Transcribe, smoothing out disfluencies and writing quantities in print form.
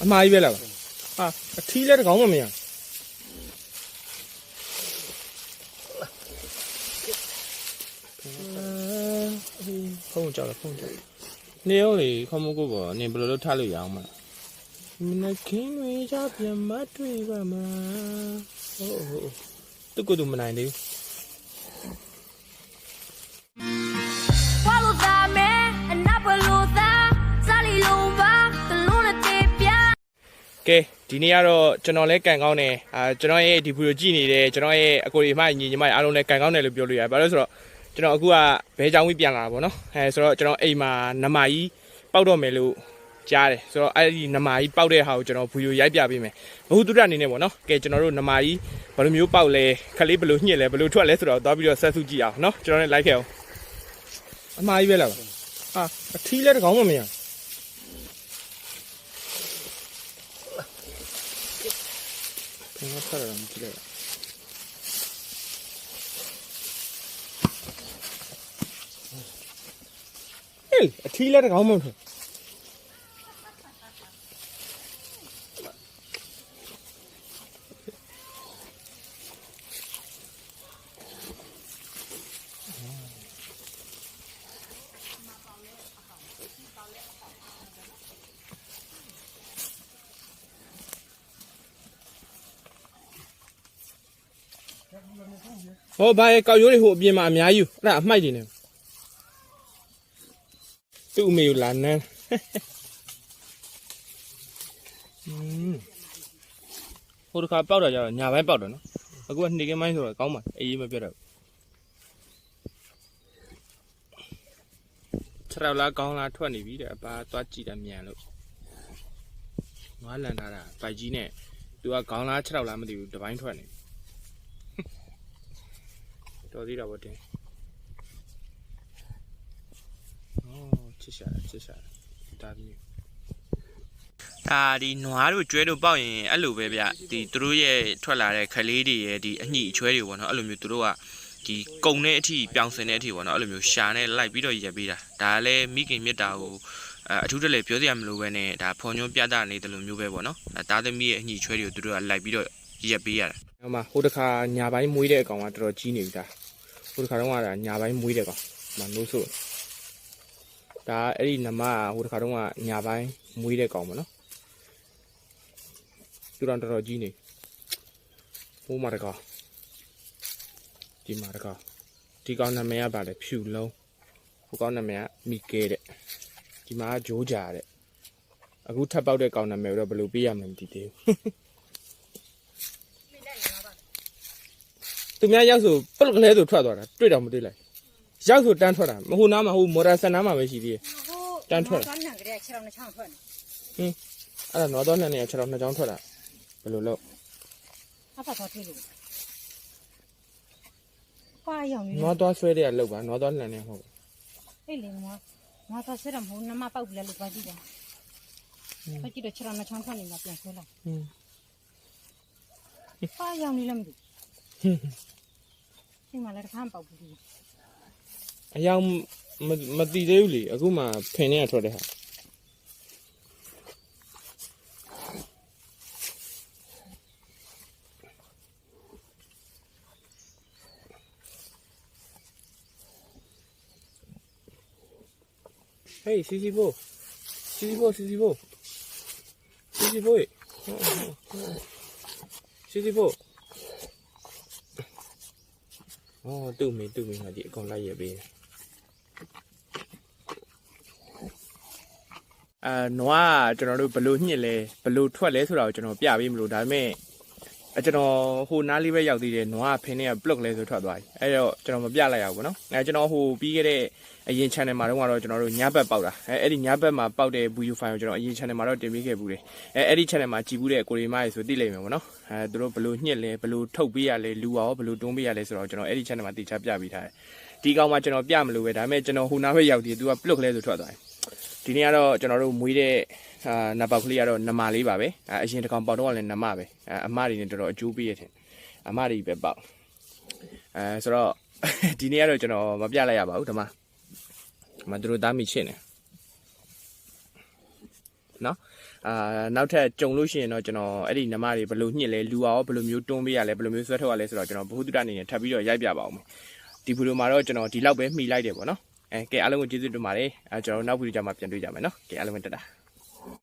အမှားကြီးပဲလားဟာအထီးလည်းတကောင်မှမရဖုန်းကြောက်ဖုန်းကြောက်နေရောလေခမကိုပေါ့နေဘယ်လိုလုပ်ထားလို့ရအောင်မလဲမနက်ခင်းတွေကြပြန်မတွေ့ပါမလားဟုတ်သူကသူမနိုင်သေးဘူးကဲဒီနေ့ကတော့ကျွန်တော်လည်းကန်ကောင်းတယ်ကျွန်တော်ရဲ့ဒီဗီဒီယိုကြည့်နေတယ်ကျွန်တော်ရဲ့အကိုဒီမညီညီမအားလုံးလည်းကန်ကောင်းတယ်လို့ပြောလို့ရတယ်ဘာလို့ဆိုတော့ကျွန်တော်အခုကဘဲချောင်းကြီးပြန်လာတာပေါ့နော်ဆိုတော့ကျွန်တော်အိမ်မှာနမကြီးပောက်တော့မယ်လို့ကြားတယ်ဆိုတော့အဲ့ဒီနမကြီးပောက်တဲ့ဟာကိုကျွန်တော်ဗီဒီယိုရိုက်ပြပေးမယ်ဘဟုတုဒအနေနဲ့ပေါ့နော်ကဲကျွန်တော်တို့နမကြီးဘယ်လိုမျိုးပောက်လဲခလေးဘယ်လိုညှစ်လဲဘယ်လိုထွက်လဲဆိုတော့သွားပြီးတော့ဆက်စုကြည့်အောင်နော်ကျွန်တော်လည်းလိုက်ခဲ့အောင်အမှားကြီးပဲလားဟာအထီးလည်းတကောင်မှမရ我看了，你记得了。哎，提来的搞么子？ဟောဘာရဲ့ကောက်ရိုးတွေဟိုအပြင်မှာအများကြီးအဲ့ဒါအမိုက်တွေနေသူ့အမေကိုလာနန်းဟိုတစ်ခါပောက်တာကြတော့ညာဘက်ပောက်တယ်နော်အခုကနှိကင်းမိုင်းဆိုတော့ကောင်းပါအေးမပြတ်တော့ခြေထောက်လားကောင်းလားထွက်နေပြီတဲ့အပါသွားကြည့်တယ်မြန်လို့ငါလန်ထားတာဗိုက်ကြီးနဲ့သူကခေါင်းလားခြေထောက်လားမသိဘူးတပိုင်းထွက်နေတော်သေးတာပေါ့တင်ချစ်ရှာဒါမျိုးဒါဒီနွားတို့ကျွဲတို့ပေါက်ရင်အဲ့လိုပဲဗျဒီသူတို့ရဲ့ထွက်လာတဲ့ခလေးတွေရဲ့ဒီအညှိအချွဲတွေပေါ့နော်အဲ့လိုမျိုးသူတို့ကဒီကုံတဲ့အထိပြောင်းစင်တဲ့အထိပေါ့နော်အဲ့လိုမျိုးရှာနဲ့လိုက်ပြီးတော့ရက်ပေးတာဒါလည်းမိခင်မြတ်တာကိုအထူးတလဲပြောစရာမလိုပဲနဲ့ဒါဖော်ညွှန်းပြတာနေတယ်လို့မျိုးပဲပေါ့နော်ဒါသမီးရဲ့အညှိအချွဲတွေကိုသူတို့ကလိုက်ပြီးတော့ရက်ပေးရတာဟိုမှာဟိုတခါညာပိုင်းမွေးတဲ့အကောင်ကတော်တော်ကြီးနေပြီဒါဟိုတခါတော့ကညာပိုင်းမွေးတဲ့ကောင်မနိုးဆိုဒါအဲ့ဒီနမဟိုတခါတော့ကညာပိုင်းမွေးတဲ့ကောင်ပေါ့နော်သူတော်တော်ကြီးနေဟိုမှာတကောင်ဒီမှာတကောင်ဒီကောင်နာမည်ကပါလေဖြူလုံးဟိုကောင်နာမည်ကမီကဲတဲ့ဒီမှာဂျိုးကြာတဲ့အခုထပ်ပေါက်တဲ့ကောင်နာမည်တော့ဘယ်လိုပေးရမလဲမသိသေးဘူးသူများရောက်ဆိုပလုတ်ကလေးဆိုထွက်သွားတာတွေ့တော့မတွေ့လိုက်ရောက်ဆိုတန်းထွက်တာမဟုတ်နားမှာဟိုမော်ဒယ်ဆန်နားမှာပဲရှိသေးတယ်တန်းထွက်တာအဲ့ဒါတော့တော့နဲ့6ချောင်း2ချောင်းထွက်တာဘယ်လိုလုပ်အဖတ်သွားတွေ့လို့ပါရောင်နေနွားသွားဆွဲတဲ့ကလောက်ပါနွားသွားလှန်နေဟုတ်ပါအေးလေငါသွားဆွဲတော့မဟုတ်နမပောက်ပြီလားလို့ပါကြည့်တာပါကြည့်တော့6ချောင်း2ချောင်းထွက်နေမှာပြန်ဆွဲလိုက်ပါရောင်နေလည်းမသိဒီမှာလည်းတစ်ခါပေါက်ပြီအယောင်မတည်သေးဘူးလေအခုမှဖင်နေရထွက်တဲ့ဟာဟေးစီစီဘိုအော်တူမီငါဒီအကောင်လိုက်ရပေးနွားကျွန်တော်တို့ဘလို့ညှစ်လဲဘလို့ထွက်လဲဆိုတာကိုကျွန်တော်ပြပေးမလို့ဒါပေမဲ့ကျွန်တော်ဟိုနားလေးပဲရောက်သေးတယ်နွားဖင်းနဲ့ပလုတ်လဲဆိုထွက်သွားပြီအဲ့တော့ကျွန်တော်မပြလိုက်ရဘူးပေါ့နော်ကျွန်တော်ဟိုပြီးခဲ့တဲ့အရင် channel မှာတော့ကျွန်တော်တို့ညဘက်ပေါက်တာအဲ့ဒီညဘက်မှာပေါက်တဲ့ video file ကိုကျွန်တော်အရင် channel မှာတော့တင်ပေးခဲ့ဘူးတယ်အဲ့ဒီ channel မှာကြည်ဘူးတဲ့ကိုရီမားရေဆိုသိလိမ့်မယ်ပေါ့နော်သူတို့ဘလို့ညှစ်လဲဘလို့ထုတ်ပေးရလဲလူရောဘလို့တွန်းပေးရလဲဆိုတော့ကျွန်တော်အဲ့ဒီ channel မှာတိကျပြပေးထားတယ်ဒီကောင်မှာကျွန်တော်ပြမလို့ပဲဒါပေမဲ့ကျွန်တော်ဟိုနားဘက်ရောက်သေးတယ်သူကပလုတ်လဲဆိုထွက်သွားတယ်ဒီနေ့ကတော့ကျွန်တော်တို့မွေးတဲ့နပေါက်ကလေးကတော့နမလေးပါပဲအရင်တစ်ကောင်ပေါက်တော့ကလည်းနမပဲအမတွေနဲ့တော်တော်အကျိုးပေးရတဲ့အမတွေပဲပေါက်ဆိုတော့ဒီနေ့ကတော့ကျွန်တော်မပြလိုက်ရပါဘူးဒီမှာသူတို့သားမိချစ်နေနော် နောက်ထပ်ကြုံလို့ရှိရင်တော့ကျွန်တော်အဲ့ဒီနမတွေဘယ်လိုညှစ်လဲလူအောင်ဘယ်လိုမျိုးတွန်းပေးရလဲဘယ်လိုမျိုးဆွဲထုတ်ရလဲဆိုတော့ကျွန်တော်ဘ ഹു တုတအနေနဲ့ထပ်ပြီးတော့ရိုက်ပြပါအောင်ဒီဗီဒီယိုမှာတော့ကျွန်တော်ဒီလောက်ပဲမှီလိုက်တယ်ပေါ့နော်ကဲအားလုံးကိုကျေးဇူးတင်ပါတယ်ကျွန်တော်နောက်ဗီဒီယိုကြမှာပြန်တွေ့ကြမယ်နော်ကဲအားလုံးပဲတက်တာ